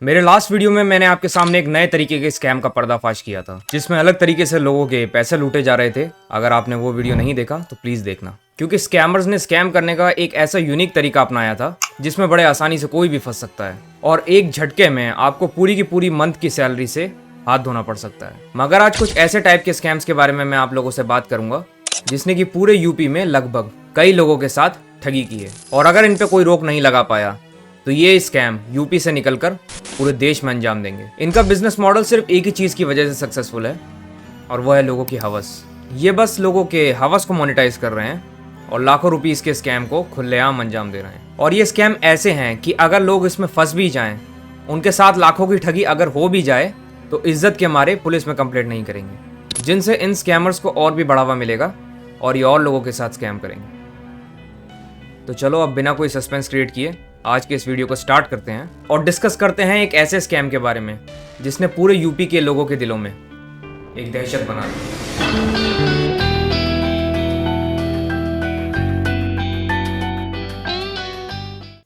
मेरे last video में मैंने आपके सामने एक नए तरीके के स्कैम का पर्दाफाश किया था, जिसमें अलग तरीके से लोगों के पैसे लूटे जा रहे थे। अगर आपने वो वीडियो नहीं देखा तो प्लीज देखना, क्योंकि स्कैमर्स ने स्कैम करने का एक ऐसा यूनिक तरीका अपनाया था जिसमें बड़े आसानी से कोई भी फंस सकता है और एक झटके में आपको पूरी की पूरी मंथ की सैलरी से हाथ धोना पड़ सकता है। मगर आज कुछ ऐसे टाइप के स्कैम्स के बारे में मैं आप लोगों से बात करूंगा जिसने कि पूरे यूपी में लगभग कई लोगों के साथ ठगी की है, और अगर इन पे कोई रोक नहीं लगा पाया तो ये स्कैम यूपी से निकलकर पूरे देश में अंजाम देंगे। इनका बिजनेस मॉडल सिर्फ एक ही चीज की वजह से सक्सेसफुल है, और वो है लोगों की हवस। ये बस लोगों के हवस को मोनेटाइज कर रहे हैं और लाखों रुपीस के स्कैम को खुलेआम अंजाम दे रहे हैं। और ये स्कैम ऐसे हैं कि अगर लोग इसमें फंस भी जाएं, उनके साथ लाखों की ठगी अगर हो भी जाए तो इज्जत के मारे पुलिस में कंप्लेंट नहीं करेंगे, जिनसे इन स्कैमर्स को और भी बढ़ावा मिलेगा और ये और लोगों के साथ स्कैम करेंगे। तो चलो अब बिना कोई सस्पेंस क्रिएट किए आज के इस वीडियो को स्टार्ट करते हैं और डिस्कस करते हैं एक ऐसे स्कैम के बारे में जिसने पूरे यूपी के लोगों के दिलों में एक दहशत बना दी।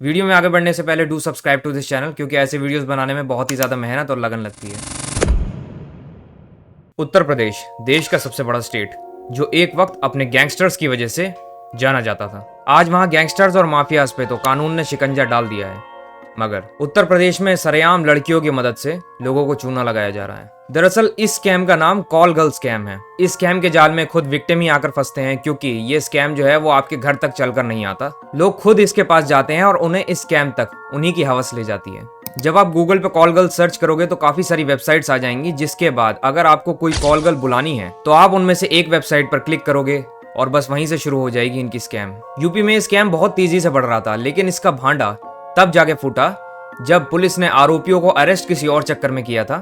वीडियो में आगे बढ़ने से पहले do subscribe to this channel, क्योंकि ऐसे वीडियोस बनाने में बहुत ही ज्यादा मेहनत और लगन लगती है। उत्तर प्रदेश देश का सबसे बड़ा स्टेट, जो एक वक्त अपने गैंगस्टर्स की वजह से जाना जाता था। आज वहां गैंगस्टर्स और माफियाज पे तो कानून ने शिकंजा डाल दिया है, मगर उत्तर प्रदेश में सरेआम लड़कियों की मदद से लोगों को चूना लगाया जा रहा है। दरअसल इस स्कैम का नाम कॉल गर्ल स्कैम है। इस स्कैम के जाल में खुद विक्टिम ही आकर फंसते हैं, क्योंकि ये स्कैम जो है वो आपके घर तक चलकर नहीं आता। लोग खुद इसके पास जाते हैं और उन्हें इस स्कैम तक उन्हीं की हवस ले जाती है। जब आप गूगल पे कॉल गर्ल सर्च करोगे तो काफी सारी वेबसाइट्स आ जाएंगी, जिसके बाद अगर आपको कोई कॉल गर्ल बुलानी है तो आप उनमें से एक वेबसाइट पर क्लिक करोगे और बस वहीं से शुरू हो जाएगी इनकी स्कैम। यूपी में स्कैम बहुत तेजी से बढ़ रहा था, लेकिन इसका भांडा तब जाके फूटा जब पुलिस ने आरोपियों को अरेस्ट किसी और चक्कर में किया था,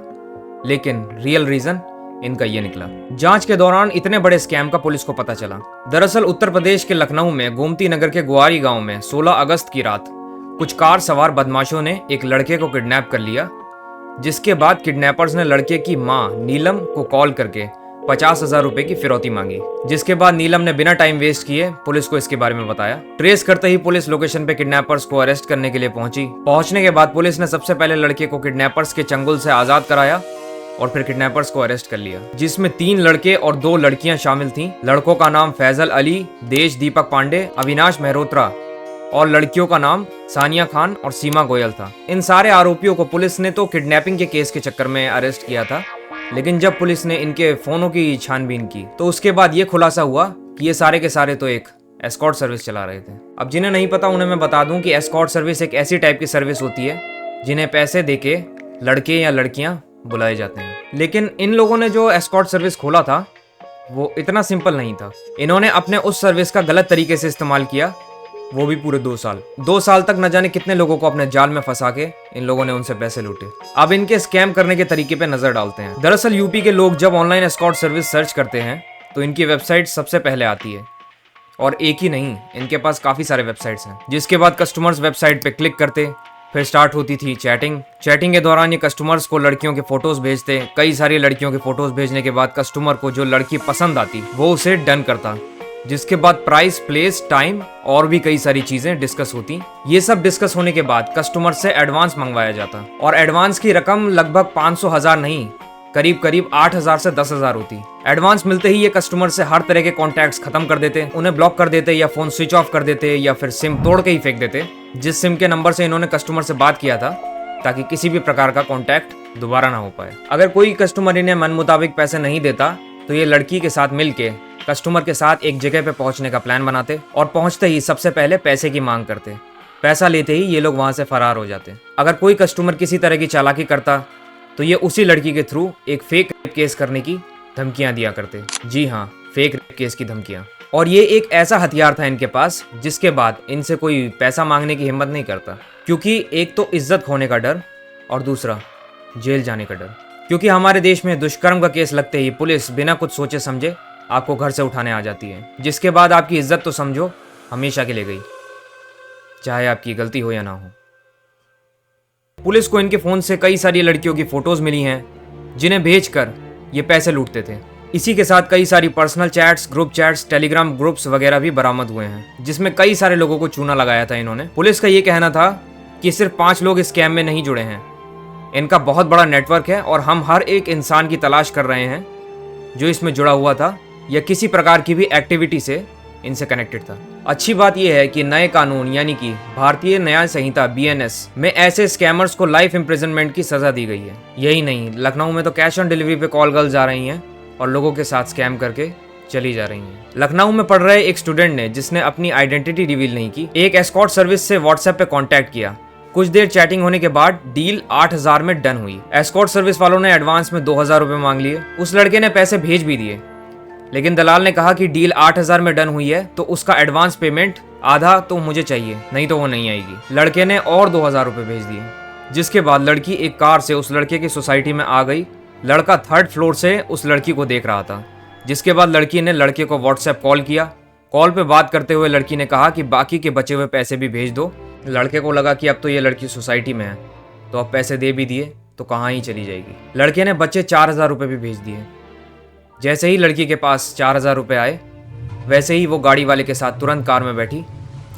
लेकिन रियल रीजन इनका ये निकला। जांच के दौरान इतने बड़े स्कैम का पुलिस को पता चला। दरअसल उत्तर प्रदेश के लखनऊ में गोमती नगर के गुआरी गांव में 16 अगस्त की रात कुछ कार सवार बदमाशों ने एक लड़के को किडनैप कर लिया, जिसके बाद किडनैपर्स ने लड़के की मां नीलम को कॉल करके 50,000 रुपए की फिरौती मांगी, जिसके बाद नीलम ने बिना टाइम वेस्ट किए पुलिस को इसके बारे में बताया। ट्रेस करते ही पुलिस लोकेशन पे किडनैपर्स को अरेस्ट करने के लिए पहुंची। पहुंचने के बाद पुलिस ने सबसे पहले लड़के को किडनैपर्स के चंगुल से आजाद कराया और फिर किडनैपर्स को अरेस्ट कर लिया, जिसमें 3 लड़के और 2 लड़कियां शामिल थीं। लड़कों का नाम फैजल अली, देश दीपक पांडे, अविनाश मेहरोत्रा, और लड़कियों का नाम सानिया खान और सीमा गोयल था। इन सारे आरोपियों को पुलिस ने तो किडनैपिंग के केस के चक्कर में अरेस्ट किया था, लेकिन जब पुलिस ने इनके फोनों की छानबीन की तो उसके बाद ये खुलासा हुआ कि ये सारे के सारे तो एक एस्कॉर्ट सर्विस चला रहे थे। अब जिन्हें नहीं पता उन्हें मैं बता दूं कि एस्कॉर्ट सर्विस एक ऐसी टाइप की सर्विस होती है जिन्हें पैसे देके लड़के या लड़कियां बुलाए जाते हैं। लेकिन इन लोगों ने जो एस्कॉर्ट सर्विस खोला था वो इतना सिंपल नहीं था। इन्होंने अपने उस सर्विस का गलत तरीके से इस्तेमाल किया, वो भी पूरे 2 साल तक न जाने कितने लोगों को अपने जाल में फंसा के इन लोगों ने उनसे पैसे लूटे। अब इनके स्कैम करने के तरीके पे नजर डालते हैं। दरअसल यूपी के लोग जब ऑनलाइन एस्कॉर्ट सर्विस सर्च करते हैं तो इनकी वेबसाइट सबसे पहले आती है, और एक ही नहीं, इनके पास काफी सारे वेबसाइट्स हैं। जिसके बाद कस्टमर्स वेबसाइट पे क्लिक करते, फिर स्टार्ट होती थी चैटिंग के दौरान ये कस्टमर्स को लड़कियों के फोटोज भेजते। कई सारी लड़कियों के फोटोज भेजने के बाद कस्टमर को जो लड़की पसंद आती वो उसे डन करता, जिसके बाद प्राइस, प्लेस, टाइम और भी कई सारी चीजें डिस्कस होती। ये सब डिस्कस होने के बाद कस्टमर से एडवांस मंगवाया जाता, और एडवांस की रकम लगभग 500,000 नहीं, करीब 8,000 से 10,000 होती। एडवांस मिलते ही ये कस्टमर से हर तरह के कॉन्टैक्ट्स खत्म कर देते, उन्हें ब्लॉक कर देते या फोन स्विच ऑफ कर देते या फिर सिम तोड़ के ही फेंक देते, जिस सिम के नंबर से इन्होंने कस्टमर से बात किया था, ताकि किसी भी प्रकार का कॉन्टैक्ट दोबारा ना हो पाए। अगर कोई कस्टमर इन्हें मन मुताबिक पैसे नहीं देता तो ये लड़की के साथ मिलके कस्टमर के साथ एक जगह पे पहुंचने का प्लान बनाते, और पहुंचते ही सबसे पहले पैसे की मांग करते। पैसा लेते ही ये लोग वहां से फरार हो जाते। अगर कोई कस्टमर किसी तरह की चालाकी करता तो ये उसी लड़की के थ्रू एक फेक केस करने की धमकियां दिया करते। जी हाँ, फेक केस की धमकियां। और ये एक ऐसा हथियार था इनके पास जिसके बाद इनसे कोई पैसा मांगने की हिम्मत नहीं करता, क्योंकि एक तो इज्जत खोने का डर और दूसरा जेल जाने का डर। क्योंकि हमारे देश में दुष्कर्म का केस लगते ही पुलिस बिना कुछ सोचे समझे आपको घर से उठाने आ जाती है, जिसके बाद आपकी इज्जत तो समझो हमेशा के लिए गई, चाहे आपकी गलती हो या ना हो। पुलिस को इनके फोन से कई सारी लड़कियों की फोटोज मिली हैं, जिन्हें भेजकर ये पैसे लूटते थे। इसी के साथ कई सारी personal chats, group chats, Telegram groups वगैरह भी बरामद हुए हैं, जिसमें कई सारे लोगों को चूना लगाया था इन्होंने। पुलिस का ये कहना था कि सिर्फ 5 लोग इस स्कैम में नहीं जुड़े हैं, इनका बहुत बड़ा नेटवर्क है और हम हर एक इंसान की तलाश कर रहे हैं जो इसमें जुड़ा हुआ था या किसी प्रकार की भी एक्टिविटी से इनसे कनेक्टेड था। अच्छी बात यह है कि नए कानून यानी कि भारतीय न्याय संहिता BNS में ऐसे स्कैमर्स को लाइफ इम्प्रिजनमेंट की सजा दी गई है। यही नहीं, लखनऊ में तो कैश ऑन डिलीवरी पे कॉल गर्ल्स आ रही हैं और लोगों के साथ स्कैम करके चली जा रही हैं। लखनऊ में पढ़ रहे एक स्टूडेंट ने, जिसने अपनी आइडेंटिटी रिवील नहीं की, एक एस्कॉर्ट सर्विस से व्हाट्सएप पे कांटेक्ट किया। कुछ देर चैटिंग होने के बाद डील 8,000 में डन हुई। एस्कॉर्ट सर्विस वालों ने एडवांस में 2,000 रुपए मांग लिए। उस लड़के ने पैसे भेज भी दिए, लेकिन दलाल ने कहा कि डील 8,000 में डन हुई है तो उसका एडवांस पेमेंट आधा तो मुझे चाहिए, नहीं तो वो नहीं आएगी। लड़के ने और 2,000 रुपए भेज दिए, जिसके बाद लड़की एक कार से उस लड़के की सोसाइटी में आ गई। लड़का 3rd फ्लोर से उस लड़की को देख रहा था, जिसके बाद लड़की ने लड़के को व्हाट्सएप कॉल किया। कॉल पे बात करते हुए लड़की ने कहा कि बाकी के बचे हुए पैसे भी भेज दो। लड़के को लगा कि अब तो ये लड़की सोसाइटी में है, तो अब पैसे दे भी दिए तो कहाँ ही चली जाएगी। लड़के ने बच्चे 4,000 रुपये भी भेज दिए। जैसे ही लड़की के पास 4,000 रुपये आए, वैसे ही वो गाड़ी वाले के साथ तुरंत कार में बैठी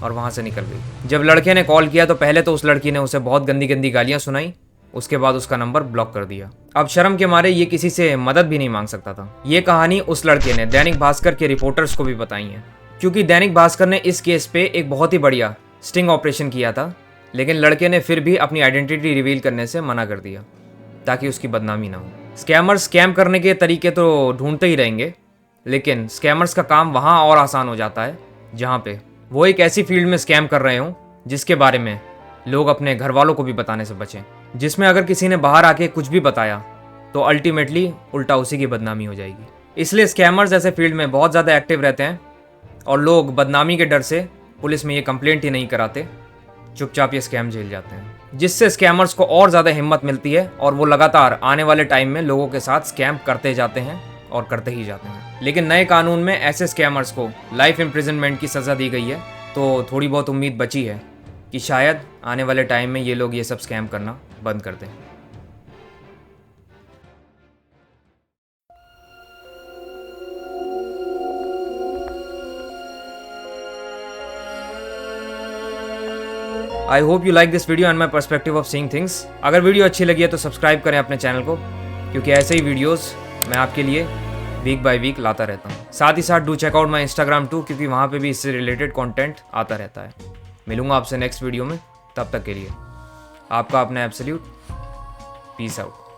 और वहाँ से निकल गई। जब लड़के ने कॉल किया तो पहले तो उस लड़की ने उसे बहुत गंदी गंदी गालियाँ सुनाई, उसके बाद उसका नंबर ब्लॉक कर दिया। अब शर्म के मारे ये किसी से मदद भी नहीं मांग सकता था। ये कहानी उस लड़के ने दैनिक भास्कर के रिपोर्टर्स को भी बताई है, क्योंकि दैनिक भास्कर ने इस केस पे एक बहुत ही बढ़िया स्टिंग ऑपरेशन किया था, लेकिन लड़के ने फिर भी अपनी आइडेंटिटी रिवील करने से मना कर दिया ताकि उसकी बदनामी ना हो। स्कैमर्स स्कैम करने के तरीके तो ढूंढते ही रहेंगे, लेकिन स्कैमर्स का काम वहाँ और आसान हो जाता है जहाँ पे वो एक ऐसी फील्ड में स्कैम कर रहे हों जिसके बारे में लोग अपने घर वालों को भी बताने से बचें, जिसमें अगर किसी ने बाहर आके कुछ भी बताया तो अल्टीमेटली उल्टा उसी की बदनामी हो जाएगी। इसलिए स्कैमर्स ऐसे फील्ड में बहुत ज़्यादा एक्टिव रहते हैं और लोग बदनामी के डर से पुलिस में ये कंप्लेंट ही नहीं कराते, चुपचाप ये स्कैम झेल जाते हैं, जिससे स्कैमर्स को और ज़्यादा हिम्मत मिलती है और वो लगातार आने वाले टाइम में लोगों के साथ स्कैम करते जाते हैं और करते ही जाते हैं। लेकिन नए कानून में ऐसे स्कैमर्स को लाइफ इम्प्रिजनमेंट की सज़ा दी गई है, तो थोड़ी बहुत उम्मीद बची है कि शायद आने वाले टाइम में ये लोग ये सब स्कैम करना बंद कर दें। I hope you like this video and my perspective of seeing things. अगर वीडियो अच्छी लगी है तो सब्सक्राइब करें अपने चैनल को, क्योंकि ऐसे ही वीडियोस मैं आपके लिए वीक बाय वीक लाता रहता हूँ। साथ ही साथ do check out my Instagram too, क्योंकि वहाँ पे भी इससे रिलेटेड कंटेंट आता रहता है। मिलूंगा आपसे नेक्स्ट वीडियो में, तब तक के लिए आपका अपना एब्सोल्यूट। Peace out.